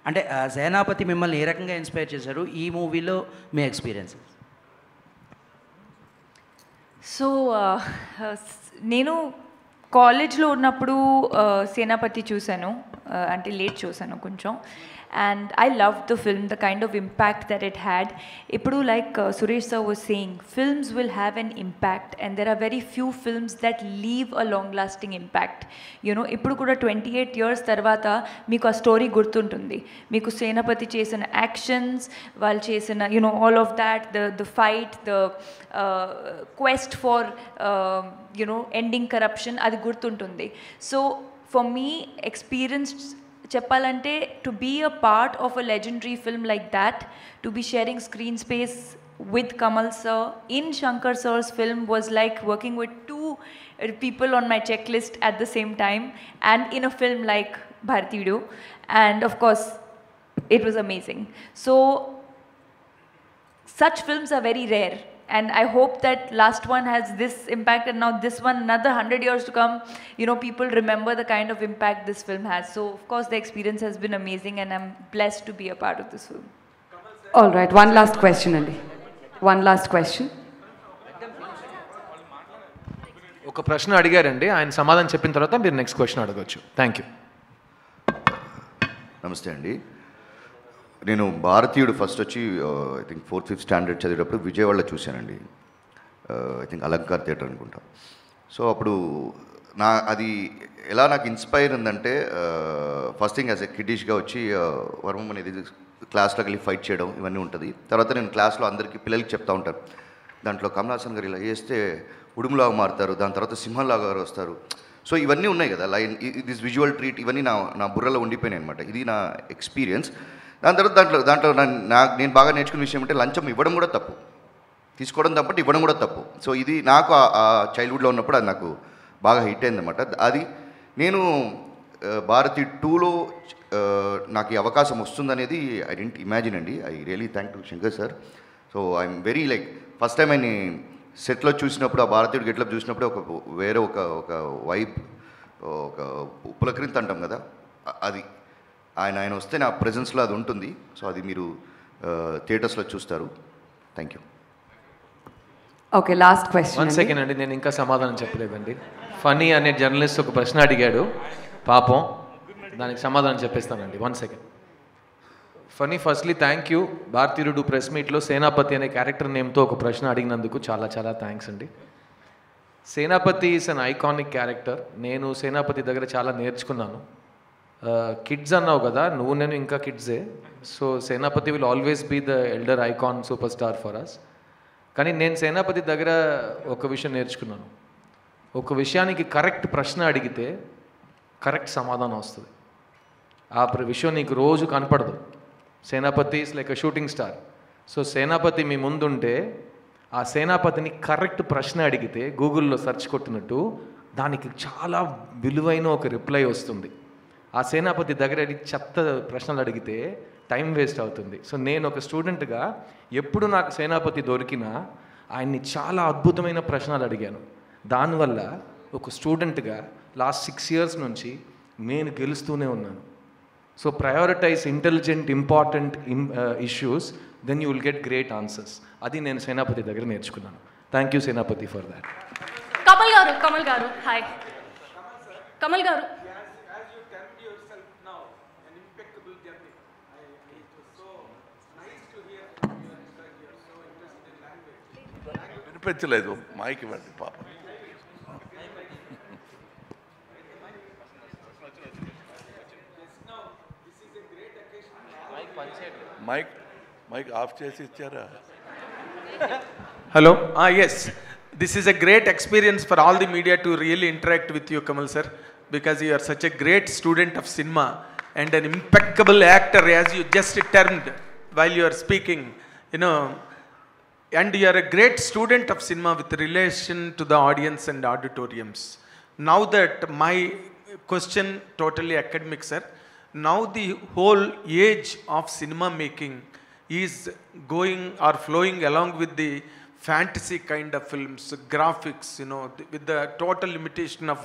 అంటే సేనాపతి మిమ్మల్ని ఏ రకంగా ఇన్స్పైర్ చేశారు ఈ మూవీలో, మీ ఎక్స్పీరియన్సెస్? సో నేను కాలేజ్లో ఉన్నప్పుడు సేనాపతి చూశాను, అంటే లేట్ చూశాను కొంచెం. And I loved the film, the kind of impact that it had. Ippudu, like Suresh sir was saying, films will have an impact, and there are very few films that leave a long-lasting impact. You know, ippudu kuda 28 years tarvata meeku a story gurtuntundi. Meeku Senapati chesina actions, vallu chesina, you know, all of that, the fight, the quest for you know, ending corruption, adi gurtuntundi. So for me, experienced చెప్పాలంటే, to be a part of a legendary film like that, to be sharing screen space with Kamal sir in Shankar sir's film was like working with 2 people on my checklist at the same time, and in a film like Bharatiyudu, and of course it was amazing. So such films are very rare, and I hope that last one has this impact, and now this one, another 100 years to come, you know, people remember the kind of impact this film has. So of course the experience has been amazing, and I'm blessed to be a part of this film. All right, one last question Andy. One last question. ఒక ప్రశ్న అడిగారండి, ఆయన సమాధానం చెప్పిన తర్వాత మీరు next question అడగొచ్చు. Thank you. నమస్తే అండి. నేను భారతీయుడు ఫస్ట్ వచ్చి I think 4th 5th standard చదివేటప్పుడు విజయవాడలో చూశానండి. ఐ థింక్ అలంకార్ థియేటర్ అనుకుంటా. సో అప్పుడు అది ఎలా నాకు ఇన్స్పైర్ ఉందంటే ఫస్ట్ థింగ్ యాజ్ ఎ కిడ్డిష్గా వచ్చి వర్మం అనేది క్లాస్లోకి వెళ్ళి ఫైట్ చేయడం ఇవన్నీ ఉంటుంది. తర్వాత నేను క్లాస్లో అందరికీ పిల్లలకి చెప్తా ఉంటాను, దాంట్లో కమల్ హాసన్ గారు ఇలా చేస్తే ఉడుములాగా మారుతారు, దాని తర్వాత సింహంలాగా వస్తారు. సో ఇవన్నీ ఉన్నాయి కదా, లైన్ దిస్ విజువల్ ట్రీట్ ఇవన్నీ నా బుర్రలో ఉండిపోయినాయి అనమాట. ఇది నా ఎక్స్పీరియన్స్. దాని తర్వాత దాంట్లో నేను బాగా నేర్చుకున్న విషయం అంటే లంచం ఇవ్వడం కూడా తప్పు, తీసుకోవడం తప్పటి ఇవ్వడం కూడా తప్పు. సో ఇది నాకు ఆ చైల్డ్హుడ్లో ఉన్నప్పుడు అది నాకు బాగా హిట్ అయిందన్నమాట. అది నేను భారతి 2లో నాకు ఈ అవకాశం వస్తుందనేది ఐ డెంట్ ఇమాజిన్ అండి. I really thank to Shankar sir. So I'm very like first time ఆయన సెట్లో చూసినప్పుడు, ఆ భారతీయుడు గెట్లప్ చూసినప్పుడు వేరే ఒక వైబ్, ఒక పులకరింత అంటాం కదా, అది ఆయన వస్తే నా ప్రెజెన్స్లో అది ఉంటుంది. సో అది మీరు థియేటర్స్లో చూస్తారు. Thank you. Okay, last question. 1 second అండి, నేను ఇంకా సమాధానం చెప్పలేదండి. ఫనీ అనే జర్నలిస్ట్ ఒక ప్రశ్న అడిగాడు పాపం, దానికి సమాధానం చెప్పేస్తానండి. 1 second. Funny, firstly thank you. Bharateeyudu press మీట్లో సేనాపతి అనే క్యారెక్టర్ నేమ్తో ఒక ప్రశ్న అడిగినందుకు చాలా చాలా థ్యాంక్స్ అండి. సేనాపతి ఈస్ అన్ ఐకానిక్ క్యారెక్టర్. నేను సేనాపతి దగ్గర చాలా నేర్చుకున్నాను. కిడ్స్ అన్నావు కదా, నువ్వు నేను ఇంకా కిడ్సే. So Senapathi will always be the elder icon superstar for us. కానీ నేను సేనాపతి దగ్గర ఒక విషయం నేర్చుకున్నాను. ఒక విషయానికి కరెక్ట్ ప్రశ్న అడిగితే కరెక్ట్ సమాధానం వస్తుంది. ఆ విషయం నీకు రోజు కనపడదు. Senapathi is like a shooting star. So Senapathi మీ ముందుంటే ఆ సేనాపతిని కరెక్ట్ ప్రశ్న అడిగితే గూగుల్లో సెర్చ్ కొట్టినట్టు దానికి చాలా విలువైన ఒక రిప్లై వస్తుంది. ఆ సేనాపతి దగ్గర చెత్త ప్రశ్నలు అడిగితే టైం వేస్ట్ అవుతుంది. సో నేను ఒక స్టూడెంట్గా ఎప్పుడు నాకు సేనాపతి దొరికినా ఆయన్ని చాలా అద్భుతమైన ప్రశ్నలు అడిగాను. దానివల్ల ఒక స్టూడెంట్గా లాస్ట్ 6 years నుంచి నేను గెలుస్తూనే ఉన్నాను. So prioritize intelligent important issues, then you will get great answers. అది నేను సేనాపతి దగ్గర నేర్చుకున్నాను. Thank you Senapathi for that. Kamal గారు హాయ్. కమల్ గారు, వినిపించలేదు, మైక్ ఇవ్వండి పాప. మైక్ ఆఫ్ చేసి ఇచ్చారా? Hello. Yes. This is a great experience for all the media to really interact with you, Kamal sir, because you are such a great student of cinema and an impeccable actor, as you just termed while you are speaking, you know, and you are a great student of cinema with relation to the audience and auditoriums. Now that my question totally academic, sir, now the whole age of cinema making is going or flowing along with the fantasy kind of films, graphics, you know, with the total limitation of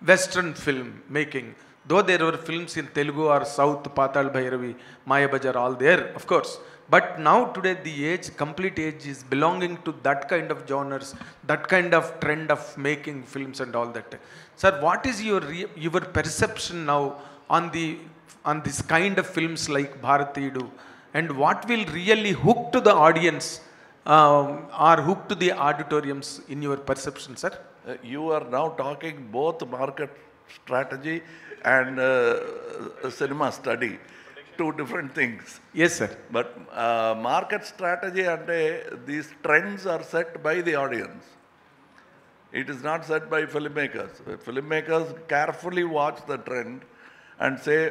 Western film making. Though there were films in Telugu or South, Patal Bhairavi, Maya Bajar, all there, of course. But now today the age, complete age is belonging to that kind of genres, that kind of trend of making films and all that. Sir, what is your perception now on this kind of films like Bharatidu, and what will really hook to the audience or hook to the auditoriums in your perception, sir? You are now talking both market strategy and cinema study. Two different things. Yes, sir. But market strategy and these trends are set by the audience. It is not set by filmmakers. Filmmakers carefully watch the trend and say,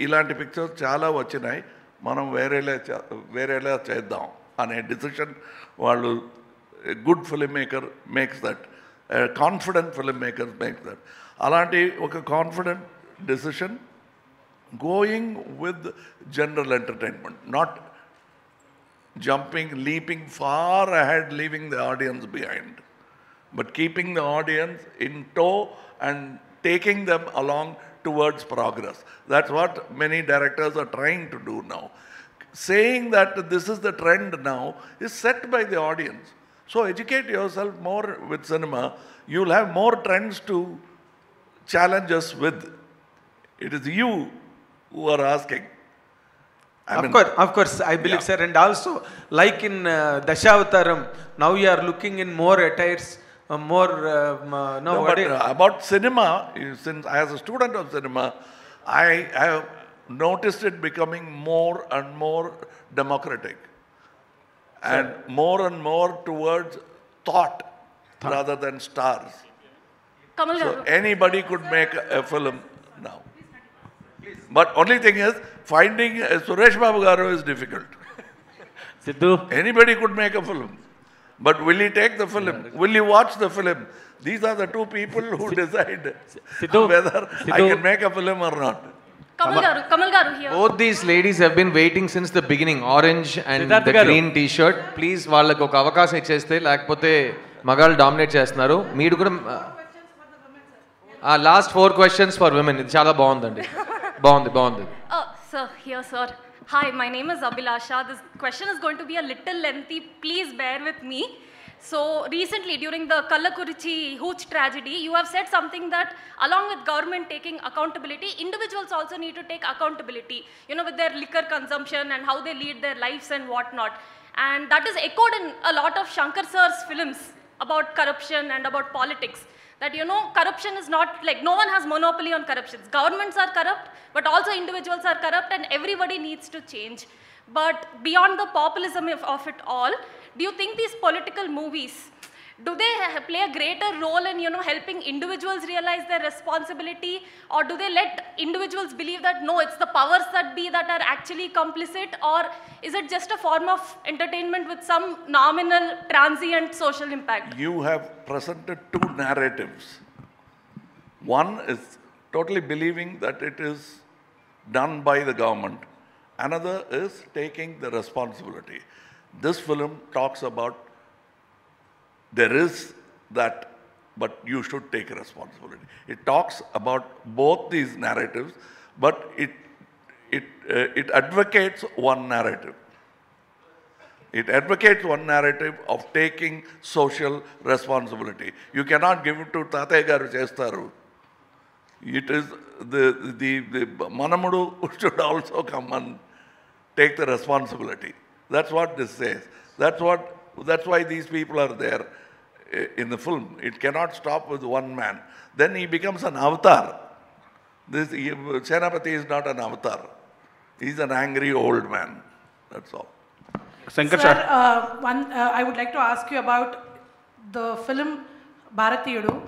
ఇలాంటి pictures చాలా వచ్చినాయి, మనం వేరేలా చేద్దాం అనే decision వాళ్ళు, good film maker makes that, confident film maker makes that. అలాంటి ఒక confident decision going with general entertainment, not jumping, leaping far ahead, leaving the audience behind, but keeping the audience in tow and taking them along towards progress. That's what many directors are trying to do now. Saying that this is the trend now is set by the audience. So educate yourself more with cinema. You'll have more trends to challenge us with. It is you who are asking. Of course, I believe, sir. And also, like in Dashavataram, now you are looking in more attires, more No, but about cinema, since as a student of cinema, I have noticed it becoming more and more democratic and more towards thought rather than stars. Kamal So garu. anybody could make a film now. But only thing is, finding Suresh Babu garu is difficult. Sidhu. Anybody could make a film. But will he take the film? Will he watch the film? These are the two people who decide whether I can make a film or not. Kamal garu here. Both these ladies have been waiting since the beginning. Orange and Siddharth the garu. green t-shirt. Please వాళ్ళకి ఒక అవకాశం ఇచ్చేస్తే లేకపోతే మగాళ్ళు dominate చేస్తున్నారు. మీరు కూడా last 4 questions for women. ఇది చాలా బాగుందండి. బాగుంది. Sir, here, sir. Hi, my name is Abhilasha. This question is going to be a little lengthy. Please bear with me. So, recently during the Kallakurichi Hooch tragedy, you have said something that along with government taking accountability, individuals also need to take accountability, you know, with their liquor consumption and how they lead their lives and whatnot. And that is echoed in a lot of Shankar sir's films about corruption and about politics. That, you know, corruption is not like, no one has monopoly on corruption. Governments are corrupt, but also individuals are corrupt, and everybody needs to change. But beyond the populism of it all, do you think these political movies, do they play a greater role in, you know, helping individuals realize their responsibility, or do they let individuals believe that no, it's the powers that be that are actually complicit, or is it just a form of entertainment with some nominal transient social impact? You have presented two narratives. One is totally believing that it is done by the government. Another is taking the responsibility. This film talks about there is that, but you should take responsibility. It talks about both these narratives, but it advocates one narrative. It advocates one narrative of taking social responsibility. You cannot give it to Tataya garu chestaru. It is the Manamudu should also come and take the responsibility. That's what this says. That's why these people are there in the film. It cannot stop with one man. Then he becomes an avatar. Senapati is not an avatar. He's an angry old man. That's all. Shankar sir, I would like to ask you about the film Bharatiyudu.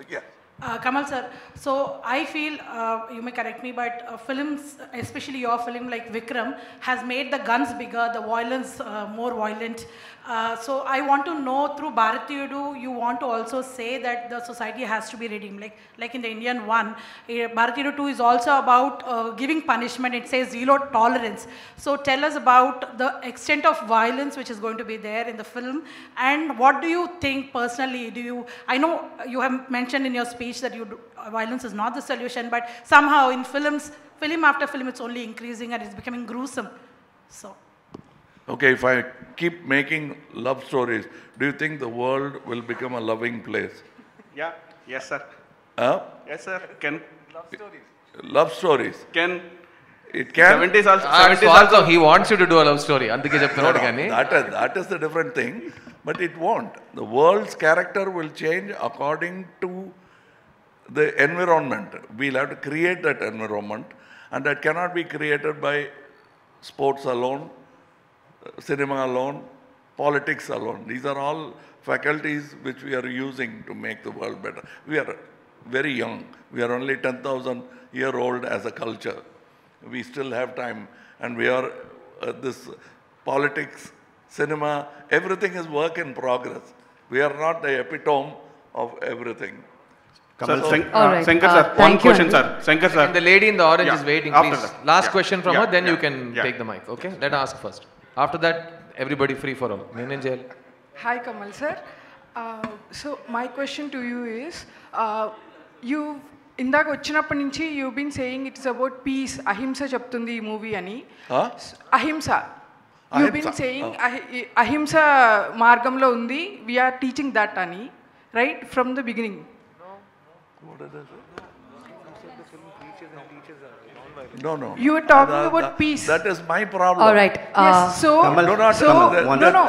Yeah. Kamal sir, so I feel, you may correct me, but films, especially your film like Vikram, has made the guns bigger, the violence more violent. So I want to know, through Bharatiyudu, you want to also say that the society has to be redeemed. Like in the Indian one, Bharatiyudu 2 is also about giving punishment. It says zero tolerance. So tell us about the extent of violence which is going to be there in the film, and what do you think personally? I know you have mentioned in your speech that violence is not the solution, but somehow in film after film, it's only increasing and it's becoming gruesome. So. Okay, if I keep making love stories, do you think the world will become a loving place? Yeah, yes sir. Yes sir, can. Love stories. Can. It can. 70s also. He wants you to do a love story. అందుకే చెప్తున్నాడు కానీ. That is the different thing, but it won't. The world's character will change according to the environment. We'll have to create that environment, and that cannot be created by sports alone, cinema alone, politics alone. These are all faculties which we are using to make the world better. We are very young. We are only 10,000-year-old as a culture. We still have time, and we are this politics, cinema, everything is work in progress. We are not the epitome of everything. Shankar sir, one question sir. Shankar sir. And the lady in the orange is waiting, please. Last question from her, then you can take the mic, okay? Let her ask first. After that, everybody free for all. Nenem cheyali? Hi Kamal sir. So my question to you is, you ఇందాక వచ్చినప్పటి నుంచి you been saying it's about peace, అహింస చెప్తుంది ఈ movie అని. అహింస you been saying అహింస మార్గంలో ఉంది, వీఆర్ టీచింగ్ దట్ అని, right from the beginning. No. You were talking about peace. That is my problem. All right. Yes, so, Do not so no.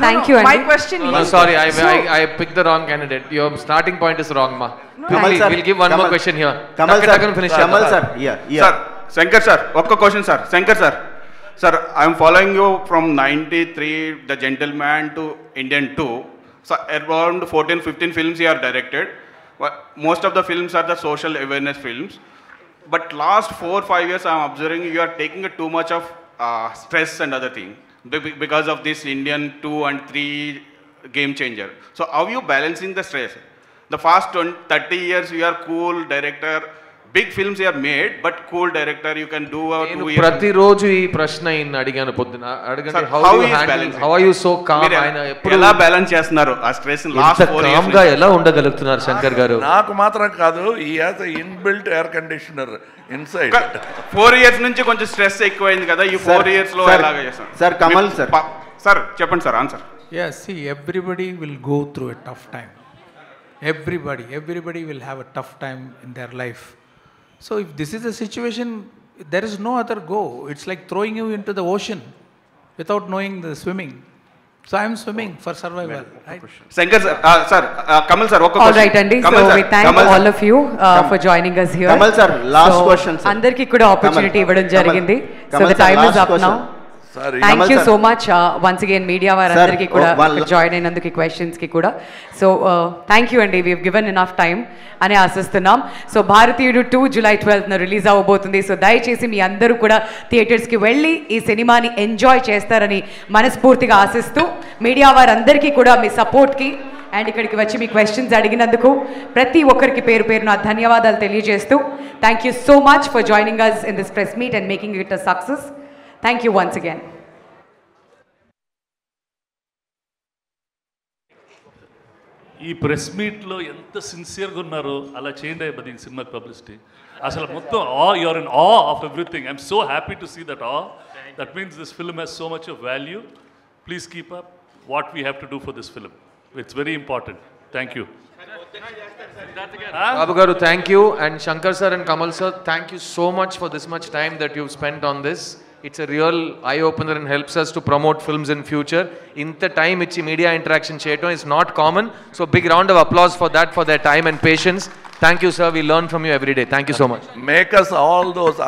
Thank you, My Andy. question No, is... sorry, So- I picked the wrong candidate. Your starting point is wrong, ma. Kamal sir, We'll give one more question here. Kamal Tuck it, sir, tuck and finish it. Kamal sir, yeah. Sir, Shankar sir, ఒక్క question sir Shankar sir sir I'm following you from 93 the gentleman to Indian 2 so around 14-15 films you are directed most of the films are the social awareness films but last 4-5 years I'm observing you are taking too much of stress and other thing because of this Indian 2 and 3 game changer. So how you balancing the stress? The past 30 years you are cool director, big films you are made, but cool director you can do a 2 years. ప్రతిరోజు ఈ ప్రశ్న ఈయన అడిగాను పొద్దున అడగండి how how is you handle balancing? How are you so calm ఆయన ఎప్పుడు ఎలా బ్యాలెన్స్ చేస్తున్నారు ఆ స్ట్రెస్ లాస్ట్ 4 కామ్ గా ఎలా ఉండగలుగుతున్నారు శంకర్ గారు? నాకు మాత్రం కాదు, ఈ has inbuilt air conditioner inside. 4 years నుంచి కొంచెం స్ట్రెస్ ఎక్కువైంది కదా ఈ 4 years లో ఎలాగా చేస్తారు సార్ కమల్ సార్ సార్ చెప్పండి sir answer. Yes, see, everybody will go through a tough time. Everybody will have a tough time in their life. So if this is the situation, there is no other go. It's like throwing you into the ocean without knowing the swimming. So I am swimming for survival. Right? Shankar sir Kamal sir All right, Andy. So we thank all of you for joining us here. Kamal sir, last question, sir. అందరికీ కూడా opportunity ఇవ్వడం జరిగింది. So the time is up now. Sorry. Thank you so much once again media వారందరికీ కూడా join అయినందుకు questions కి కూడా. So thank you అండి, we have given enough time అని ఆశిస్తున్నాం. సో భారతీయుడు 2 July 12th రిలీజ్ అవ్వబోతుంది. సో దయచేసి మీ అందరూ కూడా థియేటర్స్కి వెళ్ళి ఈ సినిమాని ఎంజాయ్ చేస్తారని మనస్ఫూర్తిగా ఆశిస్తూ మీడియా వారందరికీ కూడా మీ సపోర్ట్కి అండ్ ఇక్కడికి వచ్చి మీ క్వశ్చన్స్ అడిగినందుకు ప్రతి ఒక్కరికి పేరు పేరున ధన్యవాదాలు తెలియజేస్తూ thank you so much for joining us in this press meet and making it a success. Thank you once again. ఈ ప్రెస్ మీట్లో ఎంత సిన్సియర్గా ఉన్నారో అలా చేయండి అయిపోతుంది ఈ సినిమాకి పబ్లిసిటీ. అసలు మొత్తం you're in of everything. I'm so happy to see that that means this film has so much of value. Please keep up what we have to do for this film. It's very important. Thank you. Babu garu, thank you, and Shankar sir and Kamal sir, thank you so much for this much time that you've spent on this. It's a real eye-opener and helps us to promote films in future. Inta time ichi media interaction cheyatam is not common, so big round of applause for that, for their time and patience. Thank you sir, we learn from you every day. Thank you so much. Make us all those